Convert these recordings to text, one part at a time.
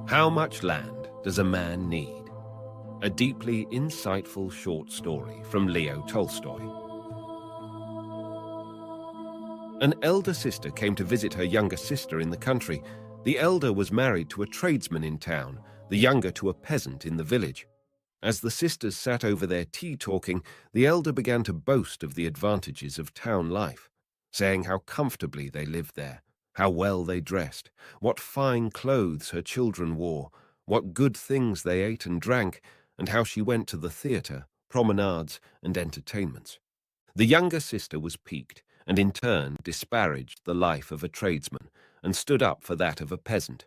How much land does a man need? A deeply insightful short story from Leo Tolstoy. An elder sister came to visit her younger sister in the country. The elder was married to a tradesman in town, the younger to a peasant in the village. As the sisters sat over their tea talking, the elder began to boast of the advantages of town life, saying how comfortably they lived there, how well they dressed, what fine clothes her children wore, what good things they ate and drank, and how she went to the theatre, promenades, and entertainments. The younger sister was piqued, and in turn disparaged the life of a tradesman, and stood up for that of a peasant.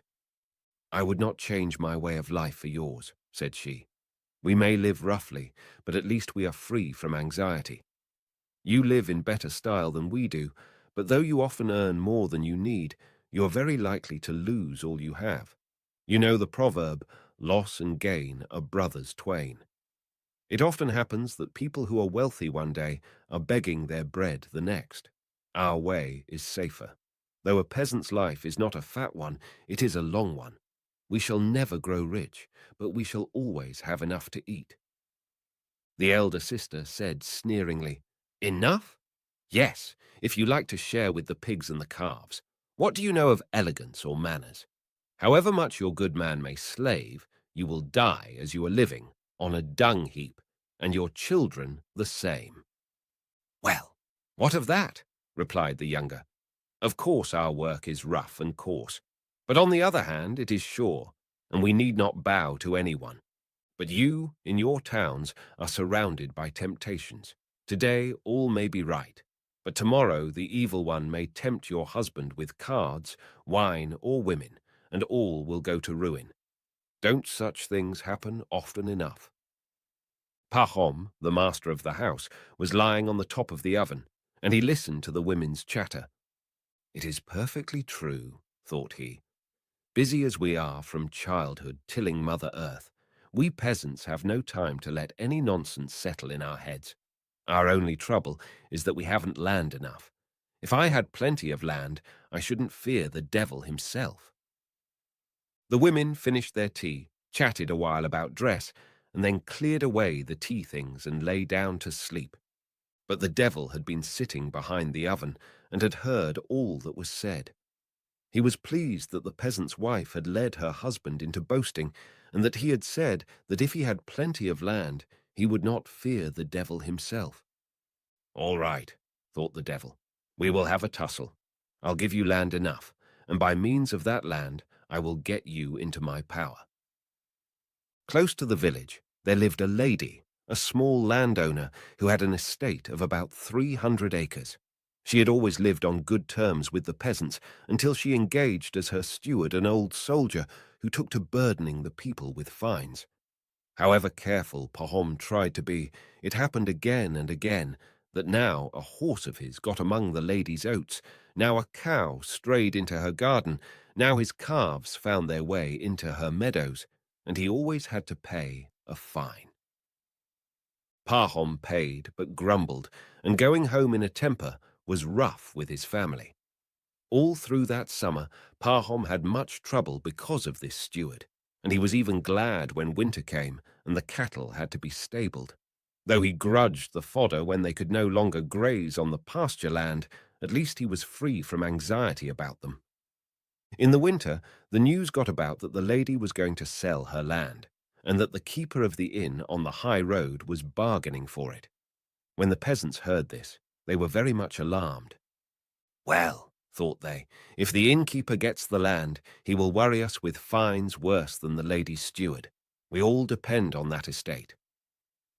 "I would not change my way of life for yours," said she. "We may live roughly, but at least we are free from anxiety. You live in better style than we do, but though you often earn more than you need, you are very likely to lose all you have. You know the proverb, 'Loss and gain are brothers twain.' It often happens that people who are wealthy one day are begging their bread the next. Our way is safer. Though a peasant's life is not a fat one, it is a long one. We shall never grow rich, but we shall always have enough to eat." The elder sister said sneeringly, "Enough? Yes, if you like to share with the pigs and the calves. What do you know of elegance or manners? However much your good man may slave, you will die as you are living, on a dung heap, and your children the same." "Well, what of that?" replied the younger. "Of course our work is rough and coarse, but on the other hand it is sure, and we need not bow to anyone. But you, in your towns, are surrounded by temptations. Today all may be right, but tomorrow the evil one may tempt your husband with cards, wine, or women, and all will go to ruin. Don't such things happen often enough?" Pahom, the master of the house, was lying on the top of the oven, and he listened to the women's chatter. "It is perfectly true," thought he. "Busy as we are from childhood tilling Mother Earth, we peasants have no time to let any nonsense settle in our heads. Our only trouble is that we haven't land enough. If I had plenty of land, I shouldn't fear the devil himself." The women finished their tea, chatted a while about dress, and then cleared away the tea things and lay down to sleep. But the devil had been sitting behind the oven and had heard all that was said. He was pleased that the peasant's wife had led her husband into boasting, and that he had said that if he had plenty of land, he would not fear the devil himself. "All right," thought the devil, "we will have a tussle. I'll give you land enough, and by means of that land I will get you into my power." Close to the village, there lived a lady, a small landowner who had an estate of about 300 acres. She had always lived on good terms with the peasants until she engaged as her steward an old soldier who took to burdening the people with fines. However careful Pahom tried to be, it happened again and again that now a horse of his got among the lady's oats, now a cow strayed into her garden, now his calves found their way into her meadows, and he always had to pay a fine. Pahom paid but grumbled, and going home in a temper, was rough with his family. All through that summer, Pahom had much trouble because of this steward, and he was even glad when winter came and the cattle had to be stabled. Though he grudged the fodder when they could no longer graze on the pasture land, at least he was free from anxiety about them. In the winter, the news got about that the lady was going to sell her land, and that the keeper of the inn on the high road was bargaining for it. When the peasants heard this, they were very much alarmed. "Well," thought they, "if the innkeeper gets the land, he will worry us with fines worse than the lady's steward. We all depend on that estate."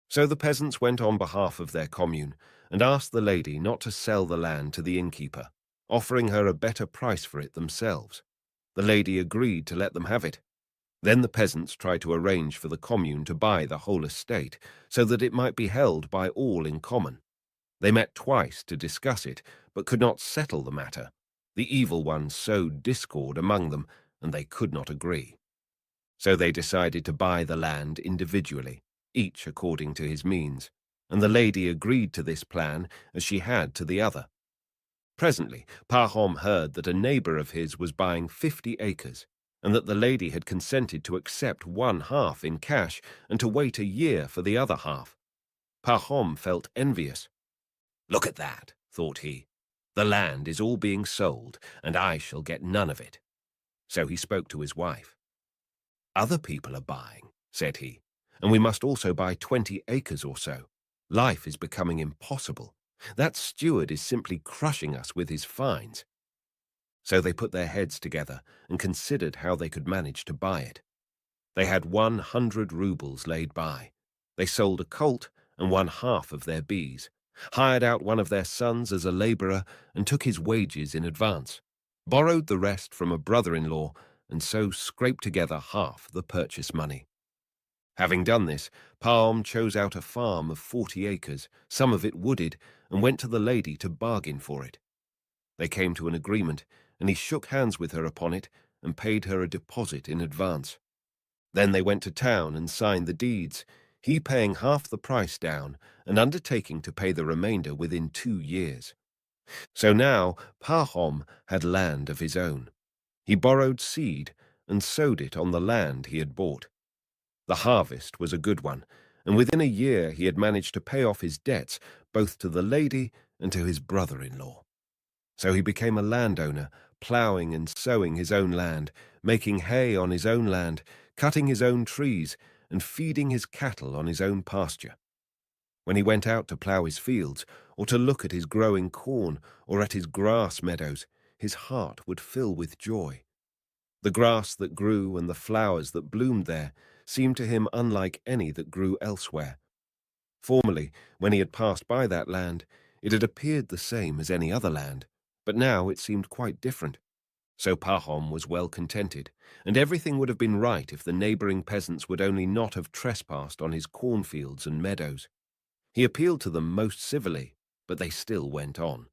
So the peasants went on behalf of their commune and asked the lady not to sell the land to the innkeeper, offering her a better price for it themselves. The lady agreed to let them have it. Then the peasants tried to arrange for the commune to buy the whole estate, so that it might be held by all in common. They met twice to discuss it, but could not settle the matter. The evil one sowed discord among them, and they could not agree. So they decided to buy the land individually, each according to his means, and the lady agreed to this plan as she had to the other. Presently, Pahom heard that a neighbor of his was buying 50 acres, and that the lady had consented to accept one half in cash and to wait a year for the other half. Pahom felt envious. "Look at that," thought he. "The land is all being sold, and I shall get none of it." So he spoke to his wife. "Other people are buying," said he, "and we must also buy 20 acres or so. Life is becoming impossible. That steward is simply crushing us with his fines." So they put their heads together and considered how they could manage to buy it. They had 100 rubles laid by. They sold a colt and one half of their bees, hired out one of their sons as a laborer and took his wages in advance, borrowed the rest from a brother-in-law, and so scraped together half the purchase money. Having done this, Pahom chose out a farm of 40 acres, some of it wooded, and went to the lady to bargain for it. They came to an agreement, and he shook hands with her upon it and paid her a deposit in advance. Then they went to town and signed the deeds, he paying half the price down and undertaking to pay the remainder within 2 years. So now Pahom had land of his own. He borrowed seed and sowed it on the land he had bought. The harvest was a good one, and within a year he had managed to pay off his debts both to the lady and to his brother-in-law. So he became a landowner, ploughing and sowing his own land, making hay on his own land, cutting his own trees, and feeding his cattle on his own pasture. When he went out to plough his fields, or to look at his growing corn, or at his grass meadows, his heart would fill with joy. The grass that grew and the flowers that bloomed there seemed to him unlike any that grew elsewhere. Formerly, when he had passed by that land, it had appeared the same as any other land, but now it seemed quite different. So Pahom was well contented, and everything would have been right if the neighboring peasants would only not have trespassed on his cornfields and meadows. He appealed to them most civilly, but they still went on.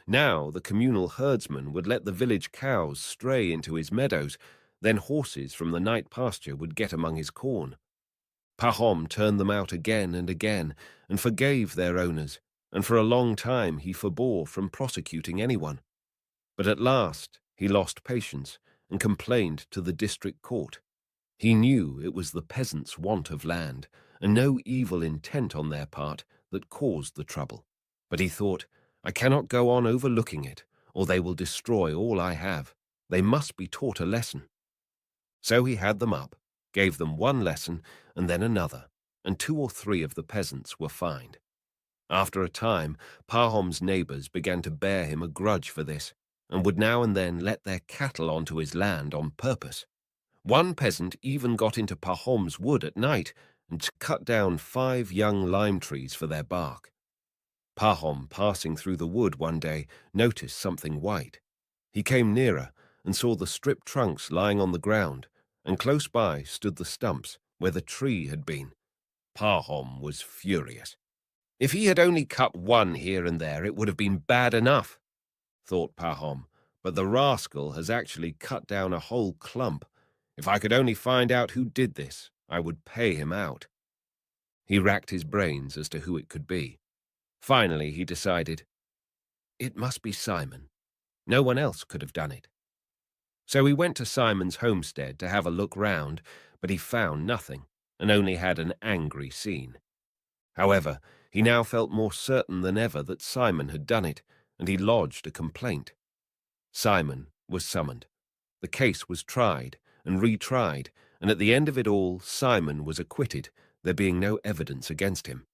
Now the communal herdsman would let the village cows stray into his meadows, then horses from the night pasture would get among his corn. Pahom turned them out again and again, and forgave their owners, and for a long time he forbore from prosecuting anyone. But at last he lost patience and complained to the district court. He knew it was the peasants' want of land, and no evil intent on their part, that caused the trouble. But he thought, "I cannot go on overlooking it, or they will destroy all I have. They must be taught a lesson." So he had them up, gave them one lesson, and then another, and 2 or 3 of the peasants were fined. After a time, Pahom's neighbors began to bear him a grudge for this, and would now and then let their cattle onto his land on purpose. One peasant even got into Pahom's wood at night and cut down 5 young lime trees for their bark. Pahom, passing through the wood one day, noticed something white. He came nearer and saw the stripped trunks lying on the ground, and close by stood the stumps where the tree had been. Pahom was furious. If he had only cut one here and there, it would have been bad enough, thought Pahom, but the rascal has actually cut down a whole clump. If I could only find out who did this, I would pay him out. He racked his brains as to who it could be. Finally, he decided, it must be Simon. No one else could have done it. So he went to Simon's homestead to have a look round, but he found nothing, and only had an angry scene. However, he now felt more certain than ever that Simon had done it, and he lodged a complaint. Simon was summoned. The case was tried and retried, and at the end of it all, Simon was acquitted, there being no evidence against him.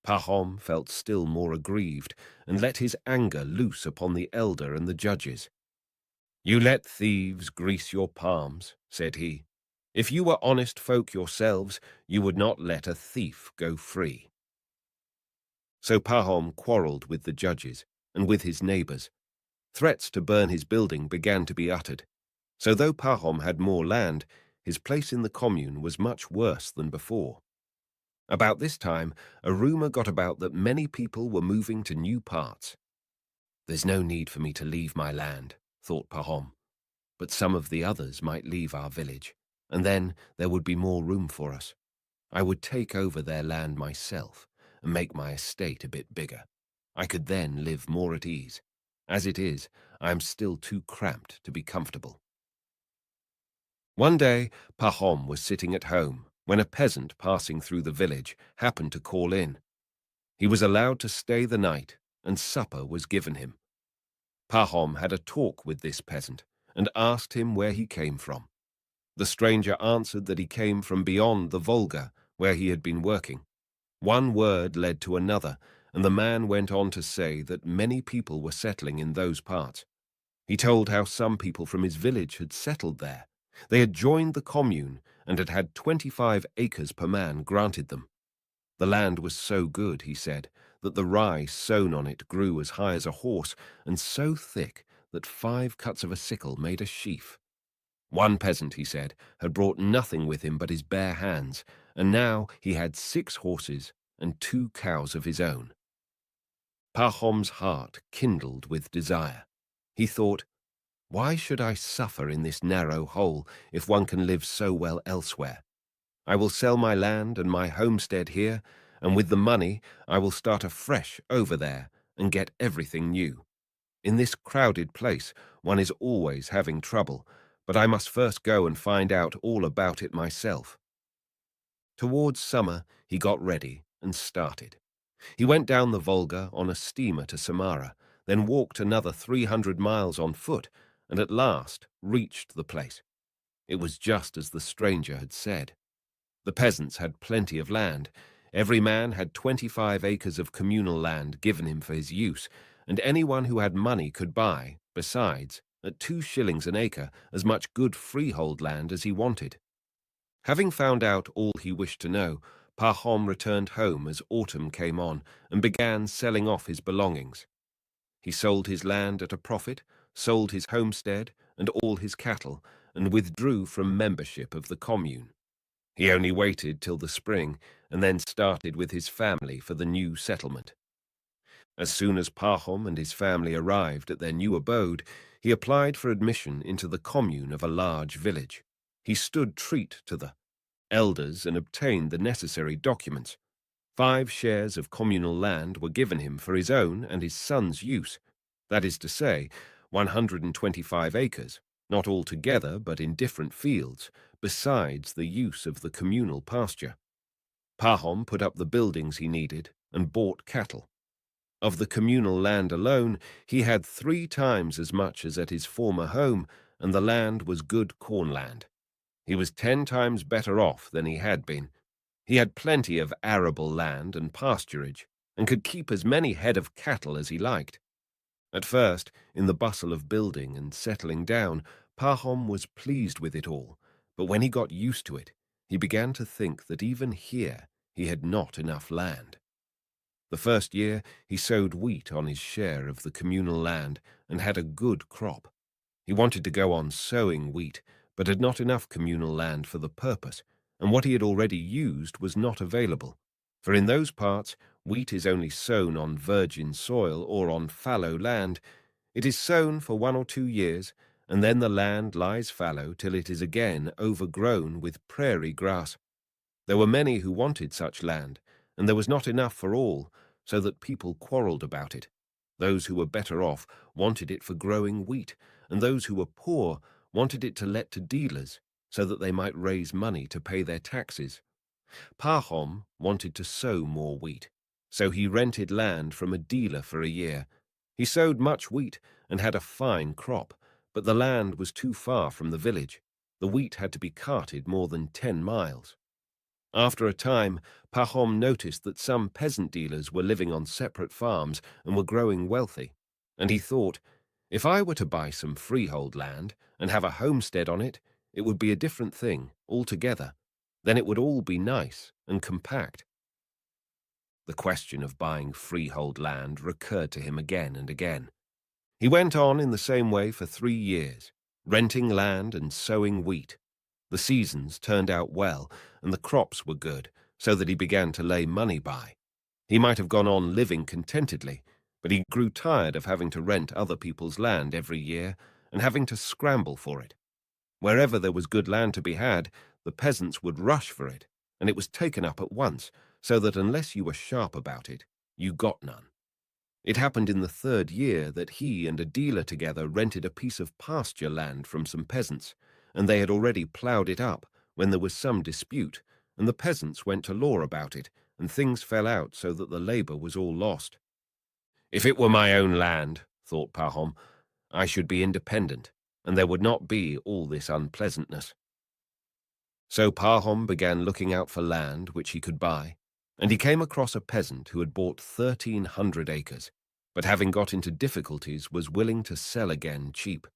Pahom felt still more aggrieved, and let his anger loose upon the elder and the judges. "You let thieves grease your palms," said he. "If you were honest folk yourselves, you would not let a thief go free." So Pahom quarrelled with the judges and with his neighbours. Threats to burn his building began to be uttered. So though Pahom had more land, his place in the commune was much worse than before. About this time, a rumour got about that many people were moving to new parts. "There's no need for me to leave my land," thought Pahom, "but some of the others might leave our village, and then there would be more room for us. I would take over their land myself and make my estate a bit bigger. I could then live more at ease. As it is, I am still too cramped to be comfortable." One day, Pahom was sitting at home when a peasant passing through the village happened to call in. He was allowed to stay the night, and supper was given him. Pahom had a talk with this peasant and asked him where he came from. The stranger answered that he came from beyond the Volga, where he had been working. One word led to another, and the man went on to say that many people were settling in those parts. He told how some people from his village had settled there. They had joined the commune and had had 25 acres per man granted them. The land was so good, he said, that the rye sown on it grew as high as a horse and so thick that 5 cuts of a sickle made a sheaf. One peasant, he said, had brought nothing with him but his bare hands, and now he had 6 horses and 2 cows of his own. Pahom's heart kindled with desire. He thought, "Why should I suffer in this narrow hole if one can live so well elsewhere? I will sell my land and my homestead here, and with the money I will start afresh over there and get everything new. In this crowded place one is always having trouble, but I must first go and find out all about it myself." Towards summer he got ready and started. He went down the Volga on a steamer to Samara, then walked another 300 miles on foot, and at last reached the place. It was just as the stranger had said. The peasants had plenty of land. Every man had 25 acres of communal land given him for his use, and anyone who had money could buy, besides, at 2 shillings an acre, as much good freehold land as he wanted. Having found out all he wished to know, Pahom returned home as autumn came on and began selling off his belongings. He sold his land at a profit, sold his homestead and all his cattle, and withdrew from membership of the commune. He only waited till the spring and then started with his family for the new settlement. As soon as Pahom and his family arrived at their new abode, he applied for admission into the commune of a large village. He stood treat to the elders and obtained the necessary documents. 5 shares of communal land were given him for his own and his son's use. That is to say, 125 acres, not all together but in different fields, besides the use of the communal pasture. Pahom put up the buildings he needed and bought cattle. Of the communal land alone, he had 3 times as much as at his former home, and the land was good cornland. He was 10 times better off than he had been. He had plenty of arable land and pasturage, and could keep as many head of cattle as he liked. At first, in the bustle of building and settling down, Pahom was pleased with it all, but when he got used to it, he began to think that even here he had not enough land. The first year he sowed wheat on his share of the communal land and had a good crop. He wanted to go on sowing wheat, but had not enough communal land for the purpose, and what he had already used was not available, for in those parts wheat is only sown on virgin soil or on fallow land. It is sown for 1 or 2 years, and then the land lies fallow till it is again overgrown with prairie grass. There were many who wanted such land, and there was not enough for all, so that people quarrelled about it. Those who were better off wanted it for growing wheat, and those who were poor wanted it to let to dealers, so that they might raise money to pay their taxes. Pahom wanted to sow more wheat, so he rented land from a dealer for a year. He sowed much wheat and had a fine crop, but the land was too far from the village. The wheat had to be carted more than 10 miles. After a time, Pahom noticed that some peasant dealers were living on separate farms and were growing wealthy, and he thought, if I were to buy some freehold land and have a homestead on it, it would be a different thing altogether. Then it would all be nice and compact. The question of buying freehold land recurred to him again and again. He went on in the same way for 3 years, renting land and sowing wheat. The seasons turned out well, and the crops were good, so that he began to lay money by. He might have gone on living contentedly, but he grew tired of having to rent other people's land every year and having to scramble for it. Wherever there was good land to be had, the peasants would rush for it, and it was taken up at once, so that unless you were sharp about it, you got none. It happened in the 3rd year that he and a dealer together rented a piece of pasture land from some peasants, and they had already ploughed it up when there was some dispute, and the peasants went to law about it, and things fell out so that the labour was all lost. If it were my own land, thought Pahom, I should be independent, and there would not be all this unpleasantness. So Pahom began looking out for land which he could buy, and he came across a peasant who had bought 1,300 acres, but having got into difficulties was willing to sell again cheap.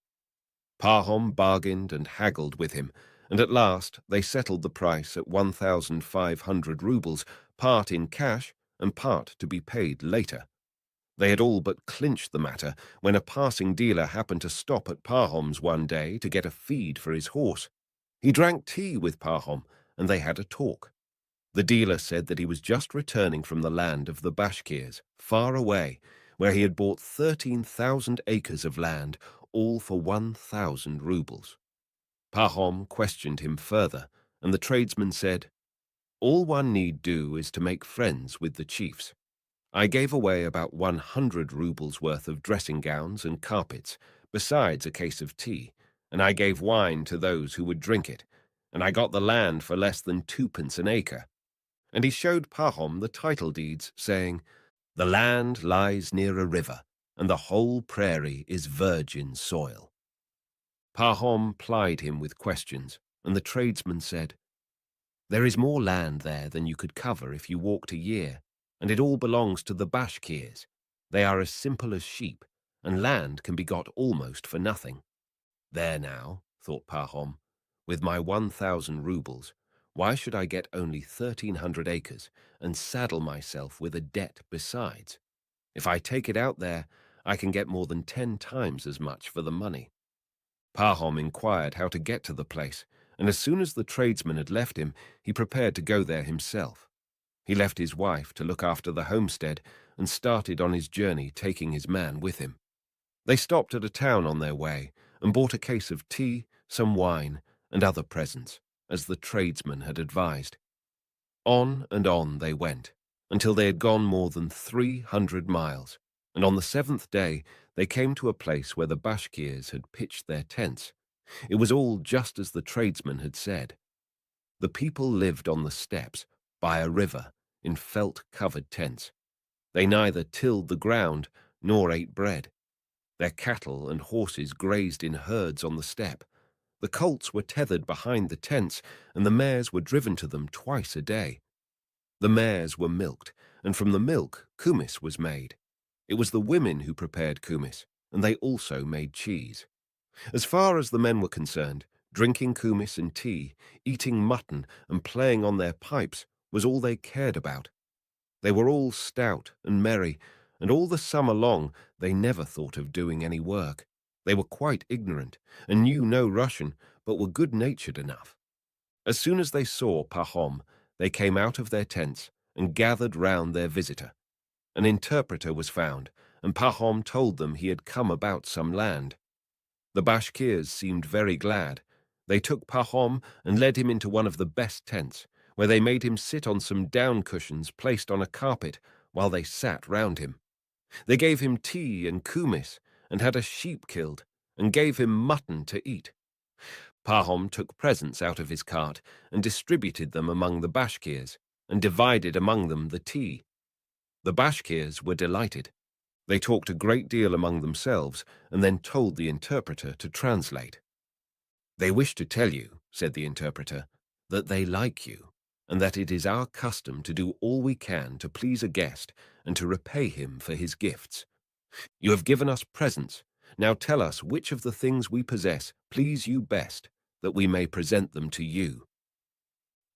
Pahom bargained and haggled with him, and at last they settled the price at 1,500 rubles, part in cash and part to be paid later. They had all but clinched the matter when a passing dealer happened to stop at Pahom's one day to get a feed for his horse. He drank tea with Pahom, and they had a talk. The dealer said that he was just returning from the land of the Bashkirs, far away, where he had bought 13,000 acres of land, all for 1,000 rubles. Pahom questioned him further, and the tradesman said, "All one need do is to make friends with the chiefs. I gave away about 100 rubles worth of dressing gowns and carpets, besides a case of tea, and I gave wine to those who would drink it, and I got the land for less than 2 pence an acre." And he showed Pahom the title deeds, saying, "The land lies near a river, and the whole prairie is virgin soil." Pahom plied him with questions, and the tradesman said, "There is more land there than you could cover if you walked a year, and it all belongs to the Bashkirs. They are as simple as sheep, and land can be got almost for nothing." There now, thought Pahom, with my 1,000 rubles, why should I get only 1,300 acres and saddle myself with a debt besides? If I take it out there, I can get more than 10 times as much for the money. Pahom inquired how to get to the place, and as soon as the tradesman had left him, he prepared to go there himself. He left his wife to look after the homestead and started on his journey, taking his man with him. They stopped at a town on their way and bought a case of tea, some wine, and other presents, as the tradesman had advised. On they went, until they had gone more than 300 miles, and on the 7th day they came to a place where the Bashkirs had pitched their tents. It was all just as the tradesman had said. The people lived on the steppes, by a river, in felt-covered tents. They neither tilled the ground nor ate bread. Their cattle and horses grazed in herds on the steppe. The colts were tethered behind the tents, and the mares were driven to them twice a day. The mares were milked, and from the milk kumis was made. It was the women who prepared kumis, and they also made cheese. As far as the men were concerned, drinking kumis and tea, eating mutton, and playing on their pipes was all they cared about. They were all stout and merry, and all the summer long they never thought of doing any work. They were quite ignorant, and knew no Russian, but were good-natured enough. As soon as they saw Pahom, they came out of their tents and gathered round their visitor. An interpreter was found, and Pahom told them he had come about some land. The Bashkirs seemed very glad. They took Pahom and led him into one of the best tents, where they made him sit on some down cushions placed on a carpet while they sat round him. They gave him tea and kumis, and had a sheep killed, and gave him mutton to eat. Pahom took presents out of his cart and distributed them among the Bashkirs, and divided among them the tea. The Bashkirs were delighted. They talked a great deal among themselves, and then told the interpreter to translate. "They wish to tell you," said the interpreter, "that they like you, and that it is our custom to do all we can to please a guest and to repay him for his gifts. You have given us presents. Now tell us which of the things we possess please you best, that we may present them to you."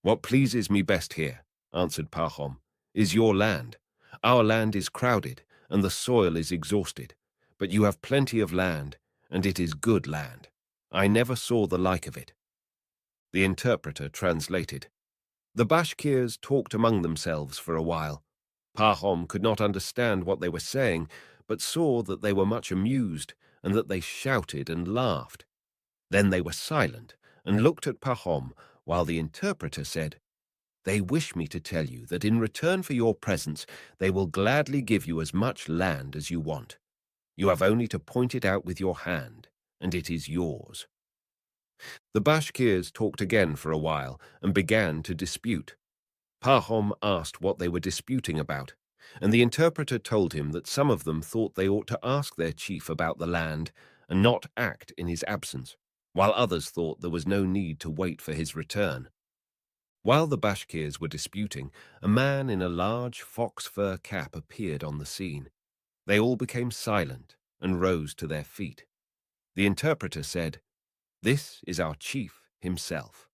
"What pleases me best here," answered Pahom, "is your land. Our land is crowded, and the soil is exhausted. But you have plenty of land, and it is good land. I never saw the like of it." The interpreter translated. The Bashkirs talked among themselves for a while. Pahom could not understand what they were saying, but saw that they were much amused, and that they shouted and laughed. Then they were silent, and looked at Pahom, while the interpreter said, "They wish me to tell you that in return for your presents they will gladly give you as much land as you want. You have only to point it out with your hand, and it is yours." The Bashkirs talked again for a while and began to dispute. Pahom asked what they were disputing about, and the interpreter told him that some of them thought they ought to ask their chief about the land and not act in his absence, while others thought there was no need to wait for his return. While the Bashkirs were disputing, a man in a large fox fur cap appeared on the scene. They all became silent and rose to their feet. The interpreter said, "This is our chief himself."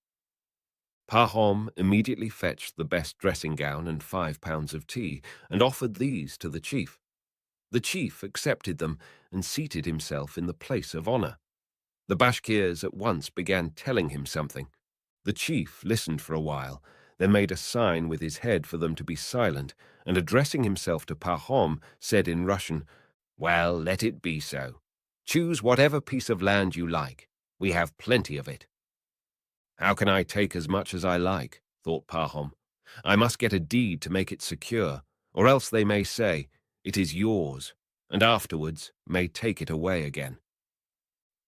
Pahom immediately fetched the best dressing gown and 5 pounds of tea and offered these to the chief. The chief accepted them and seated himself in the place of honor. The Bashkirs at once began telling him something. The chief listened for a while, then made a sign with his head for them to be silent, and addressing himself to Pahom, said in Russian, "Well, let it be so. Choose whatever piece of land you like. We have plenty of it." "How can I take as much as I like?" thought Pahom. "I must get a deed to make it secure, or else they may say, 'It is yours,' and afterwards may take it away again."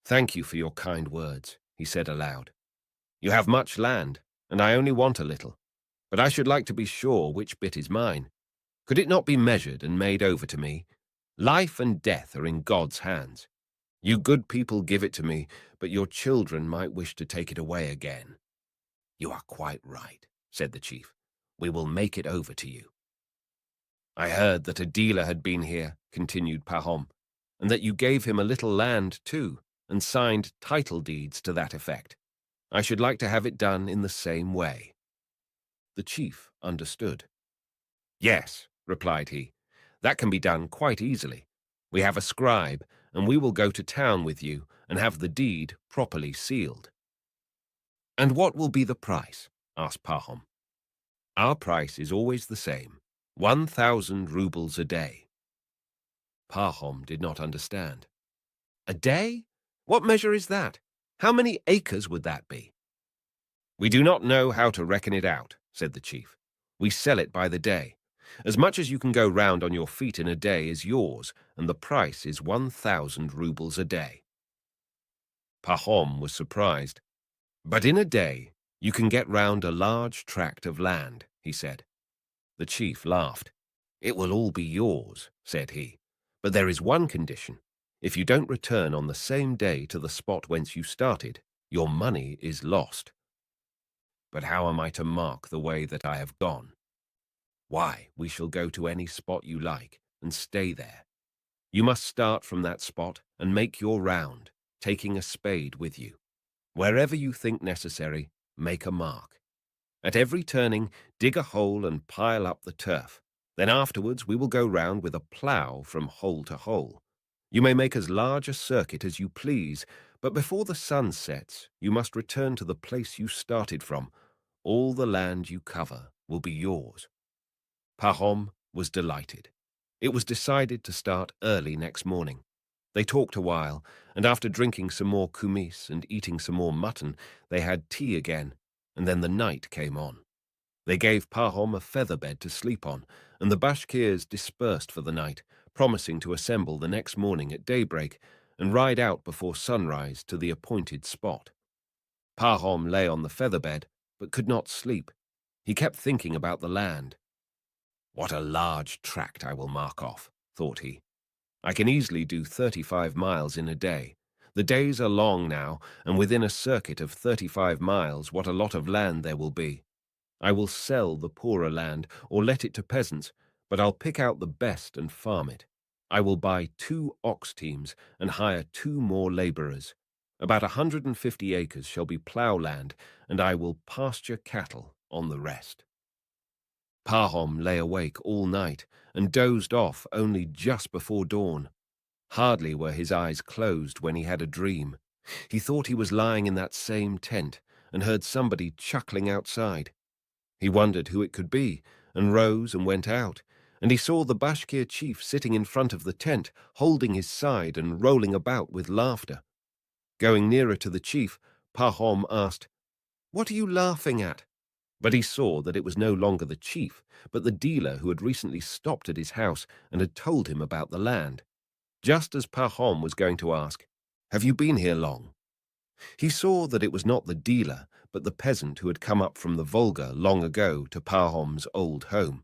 "Thank you for your kind words," he said aloud. "You have much land, and I only want a little. But I should like to be sure which bit is mine. Could it not be measured and made over to me? Life and death are in God's hands. You good people give it to me, but your children might wish to take it away again." "You are quite right," said the chief. "We will make it over to you." "I heard that a dealer had been here," continued Pahom, "and that you gave him a little land too, and signed title deeds to that effect. I should like to have it done in the same way." The chief understood. "Yes," replied he, "that can be done quite easily. We have a scribe, and we will go to town with you and have the deed properly sealed." "And what will be the price?" asked Pahom. "Our price is always the same, 1,000 rubles a day." Pahom did not understand. "A day? What measure is that? How many acres would that be?" "We do not know how to reckon it out," said the chief. "We sell it by the day. As much as you can go round on your feet in a day is yours, and the price is 1,000 rubles a day." Pahom was surprised. "But in a day you can get round a large tract of land," he said. The chief laughed. "It will all be yours," said he. "But there is one condition. If you don't return on the same day to the spot whence you started, your money is lost." "But how am I to mark the way that I have gone?" "Why, we shall go to any spot you like and stay there. You must start from that spot and make your round, taking a spade with you. Wherever you think necessary, make a mark. At every turning, dig a hole and pile up the turf. Then afterwards we will go round with a plough from hole to hole. You may make as large a circuit as you please, but before the sun sets, you must return to the place you started from. All the land you cover will be yours." Pahom was delighted. It was decided to start early next morning. They talked a while, and after drinking some more kumis and eating some more mutton, they had tea again, and then the night came on. They gave Pahom a feather bed to sleep on, and the Bashkirs dispersed for the night, promising to assemble the next morning at daybreak and ride out before sunrise to the appointed spot. Pahom lay on the feather bed, but could not sleep. He kept thinking about the land. "What a large tract I will mark off," thought he. "I can easily do 35 miles in a day. The days are long now, and within a circuit of 35 miles, what a lot of land there will be. I will sell the poorer land or let it to peasants, but I'll pick out the best and farm it. I will buy 2 ox teams and hire 2 more laborers. About 150 acres shall be plough land, and I will pasture cattle on the rest." Pahom lay awake all night and dozed off only just before dawn. Hardly were his eyes closed when he had a dream. He thought he was lying in that same tent and heard somebody chuckling outside. He wondered who it could be and rose and went out, and he saw the Bashkir chief sitting in front of the tent, holding his side and rolling about with laughter. Going nearer to the chief, Pahom asked, "What are you laughing at?" But he saw that it was no longer the chief, but the dealer who had recently stopped at his house and had told him about the land. Just as Pahom was going to ask, "Have you been here long?" He saw that it was not the dealer, but the peasant who had come up from the Volga long ago to Pahom's old home.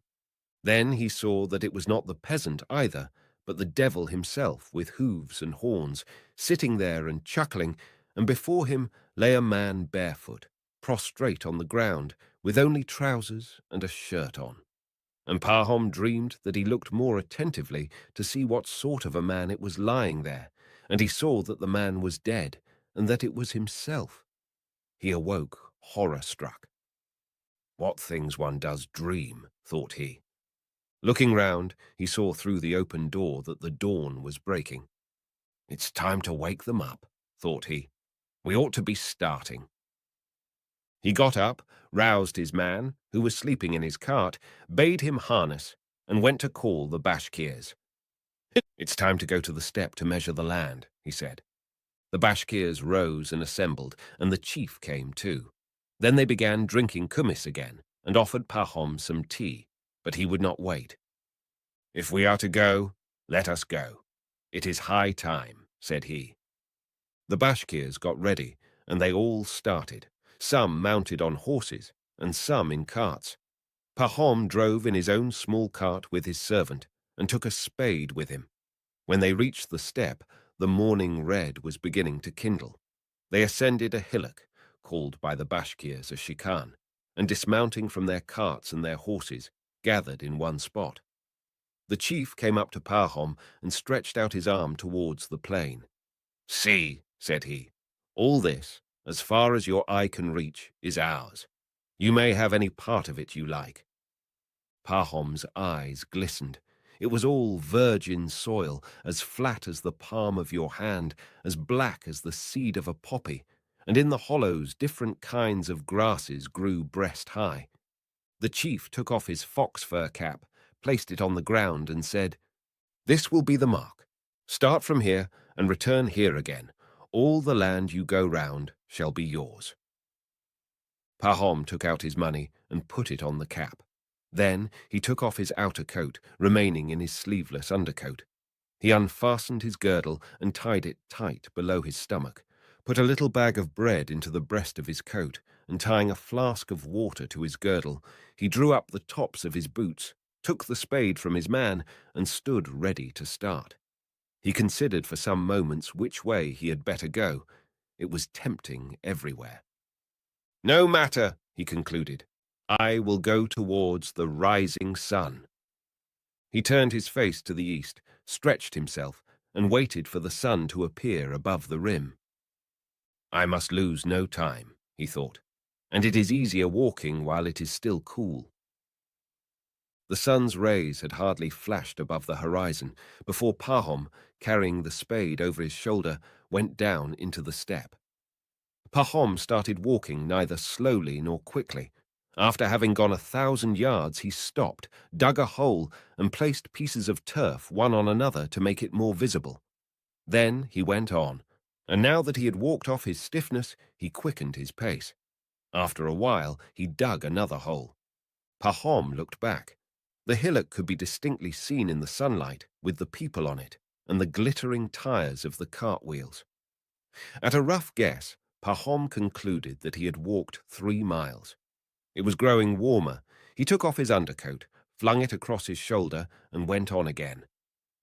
Then he saw that it was not the peasant either, but the devil himself with hooves and horns, sitting there and chuckling, and before him lay a man barefoot, prostrate on the ground, with only trousers and a shirt on. And Pahom dreamed that he looked more attentively to see what sort of a man it was lying there, and he saw that the man was dead, and that it was himself. He awoke, horror-struck. What things one does dream, thought he. Looking round, he saw through the open door that the dawn was breaking. It's time to wake them up, thought he. We ought to be starting. He got up, roused his man, who was sleeping in his cart, bade him harness, and went to call the Bashkirs. It's time to go to the steppe to measure the land, he said. The Bashkirs rose and assembled, and the chief came too. Then they began drinking kumis again, and offered Pahom some tea, but he would not wait. If we are to go, let us go. It is high time, said he. The Bashkirs got ready, and they all started, some mounted on horses, and some in carts. Pahom drove in his own small cart with his servant, and took a spade with him. When they reached the steppe, the morning red was beginning to kindle. They ascended a hillock, called by the Bashkirs a shikan, and dismounting from their carts and their horses, gathered in one spot. The chief came up to Pahom and stretched out his arm towards the plain. See, said he, all this, as far as your eye can reach, is ours. You may have any part of it you like. Pahom's eyes glistened. It was all virgin soil, as flat as the palm of your hand, as black as the seed of a poppy, and in the hollows different kinds of grasses grew breast high. The chief took off his fox fur cap, placed it on the ground, and said, This will be the mark. Start from here and return here again. All the land you go round shall be yours. Pahom took out his money and put it on the cap. Then he took off his outer coat, remaining in his sleeveless undercoat. He unfastened his girdle and tied it tight below his stomach, put a little bag of bread into the breast of his coat, and tying a flask of water to his girdle, he drew up the tops of his boots, took the spade from his man, and stood ready to start. He considered for some moments which way he had better go. It was tempting everywhere. No matter, he concluded. I will go towards the rising sun. He turned his face to the east, stretched himself, and waited for the sun to appear above the rim. I must lose no time, he thought, and it is easier walking while it is still cool. The sun's rays had hardly flashed above the horizon before Pahom, carrying the spade over his shoulder, went down into the steppe. Pahom started walking neither slowly nor quickly. After having gone 1,000 yards, he stopped, dug a hole, and placed pieces of turf one on another to make it more visible. Then he went on, and now that he had walked off his stiffness, he quickened his pace. After a while, he dug another hole. Pahom looked back. The hillock could be distinctly seen in the sunlight, with the people on it, and the glittering tires of the cartwheels. At a rough guess, Pahom concluded that he had walked 3 miles. It was growing warmer. He took off his undercoat, flung it across his shoulder, and went on again.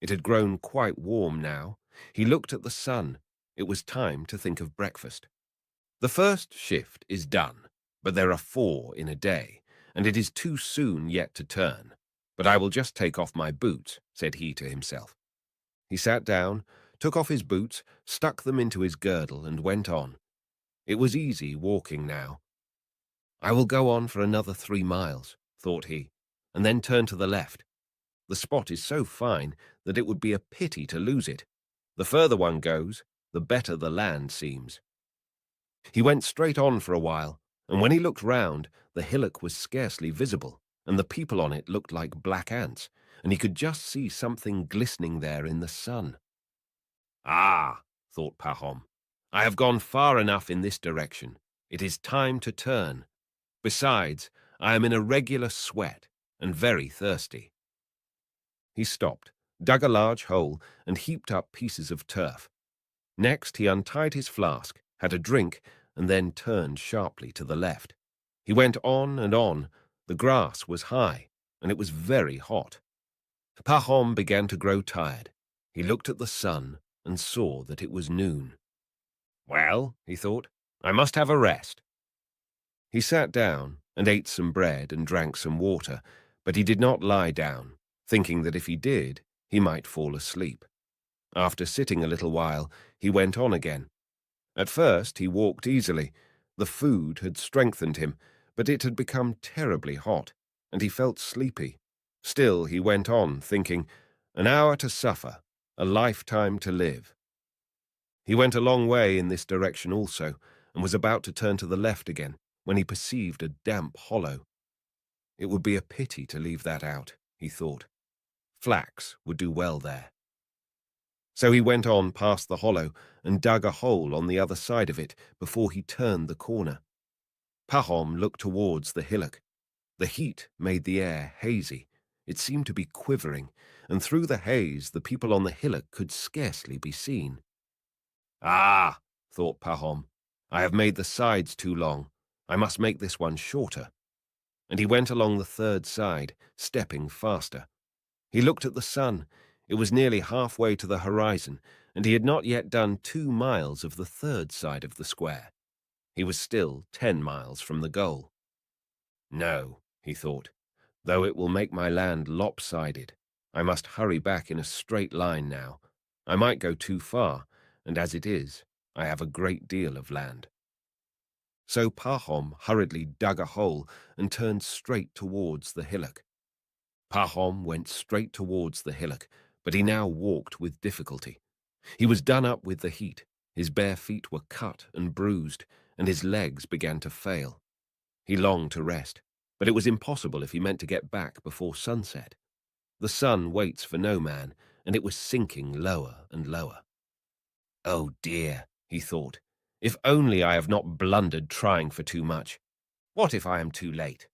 It had grown quite warm now. He looked at the sun. It was time to think of breakfast. The first shift is done, but there are 4 in a day, and it is too soon yet to turn. But I will just take off my boots, said he to himself. He sat down, took off his boots, stuck them into his girdle, and went on. It was easy walking now. I will go on for another 3 miles, thought he, and then turn to the left. The spot is so fine that it would be a pity to lose it. The further one goes, the better the land seems. He went straight on for a while, and when he looked round, the hillock was scarcely visible, and the people on it looked like black ants, and he could just see something glistening there in the sun. Ah, thought Pahom, I have gone far enough in this direction. It is time to turn. Besides, I am in a regular sweat and very thirsty. He stopped, dug a large hole, and heaped up pieces of turf. Next, he untied his flask had a drink, and then turned sharply to the left. He went on and on. The grass was high, and it was very hot. Pahom began to grow tired. He looked at the sun and saw that it was noon. Well, he thought, I must have a rest. He sat down and ate some bread and drank some water, but he did not lie down, thinking that if he did, he might fall asleep. After sitting a little while, he went on again. At first he walked easily. The food had strengthened him, but it had become terribly hot, and he felt sleepy. Still he went on, thinking, an hour to suffer, a lifetime to live. He went a long way in this direction also, and was about to turn to the left again, when he perceived a damp hollow. It would be a pity to leave that out, he thought. Flax would do well there. So he went on past the hollow and dug a hole on the other side of it before he turned the corner. Pahom looked towards the hillock. The heat made the air hazy. It seemed to be quivering, and through the haze the people on the hillock could scarcely be seen. Ah, thought Pahom, I have made the sides too long. I must make this one shorter. And he went along the third side, stepping faster. He looked at the sun. It was nearly halfway to the horizon, and he had not yet done 2 miles of the third side of the square. He was still 10 miles from the goal. No, he thought, though it will make my land lopsided, I must hurry back in a straight line now. I might go too far, and as it is, I have a great deal of land. So Pahom hurriedly dug a hole and turned straight towards the hillock. Pahom went straight towards the hillock, but he now walked with difficulty. He was done up with the heat. His bare feet were cut and bruised, and his legs began to fail. He longed to rest, but it was impossible if he meant to get back before sunset. The sun waits for no man, and it was sinking lower and lower. Oh dear, he thought, if only I have not blundered trying for too much. What if I am too late?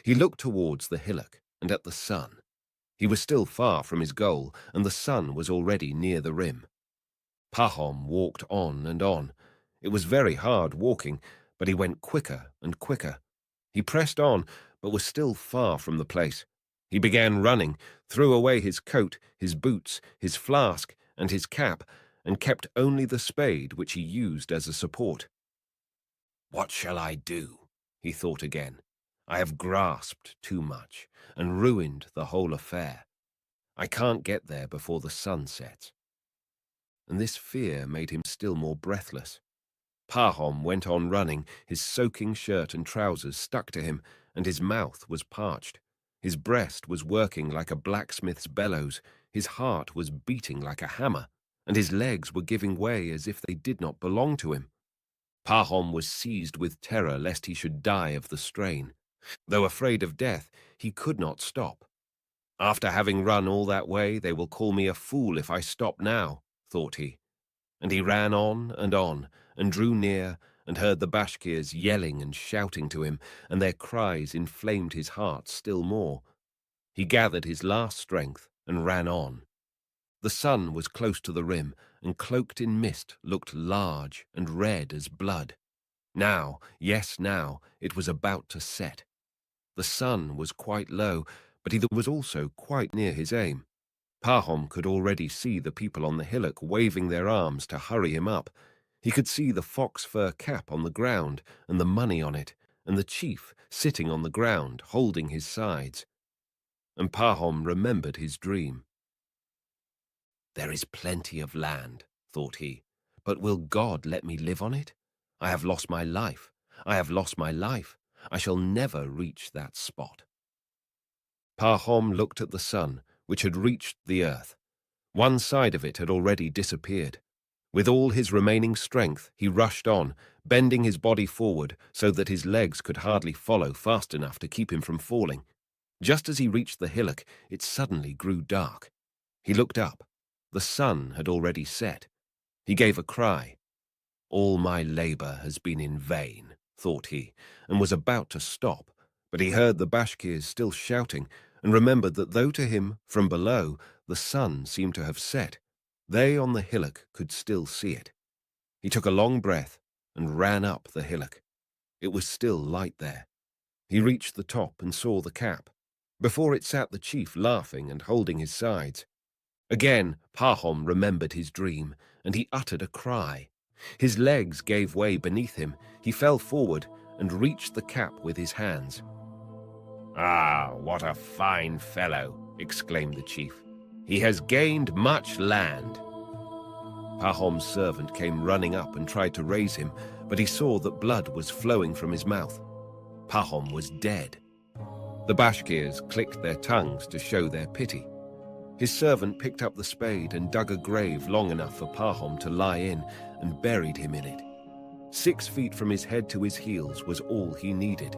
He looked towards the hillock and at the sun. He was still far from his goal, and the sun was already near the rim. Pahom walked on and on. It was very hard walking, but he went quicker and quicker. He pressed on, but was still far from the place. He began running, threw away his coat, his boots, his flask, and his cap, and kept only the spade which he used as a support. What shall I do? He thought again. I have grasped too much and ruined the whole affair. I can't get there before the sun sets. And this fear made him still more breathless. Pahom went on running, his soaking shirt and trousers stuck to him, and his mouth was parched. His breast was working like a blacksmith's bellows, his heart was beating like a hammer, and his legs were giving way as if they did not belong to him. Pahom was seized with terror lest he should die of the strain. Though afraid of death, he could not stop. After having run all that way, they will call me a fool if I stop now, thought he. And he ran on, and drew near, and heard the Bashkirs yelling and shouting to him, and their cries inflamed his heart still more. He gathered his last strength and ran on. The sun was close to the rim, and cloaked in mist looked large and red as blood. Now, yes now, it was about to set. The sun was quite low, but he was also quite near his aim. Pahom could already see the people on the hillock waving their arms to hurry him up. He could see the fox fur cap on the ground and the money on it, and the chief sitting on the ground holding his sides. And Pahom remembered his dream. There is plenty of land, thought he, but will God let me live on it? I have lost my life. I have lost my life. I shall never reach that spot. Pahom looked at the sun, which had reached the earth. One side of it had already disappeared. With all his remaining strength, he rushed on, bending his body forward so that his legs could hardly follow fast enough to keep him from falling. Just as he reached the hillock, it suddenly grew dark. He looked up. The sun had already set. He gave a cry. All my labor has been in vain, thought he, and was about to stop, but he heard the Bashkirs still shouting, and remembered that though to him, from below, the sun seemed to have set, they on the hillock could still see it. He took a long breath and ran up the hillock. It was still light there. He reached the top and saw the cap. Before it sat the chief, laughing and holding his sides. Again, Pahom remembered his dream, and he uttered a cry. His legs gave way beneath him. He fell forward and reached the cap with his hands. "Ah, what a fine fellow!" exclaimed the chief. "He has gained much land." Pahom's servant came running up and tried to raise him, but he saw that blood was flowing from his mouth. Pahom was dead. The Bashkirs clicked their tongues to show their pity. His servant picked up the spade and dug a grave long enough for Pahom to lie in and buried him in it. 6 feet from his head to his heels was all he needed.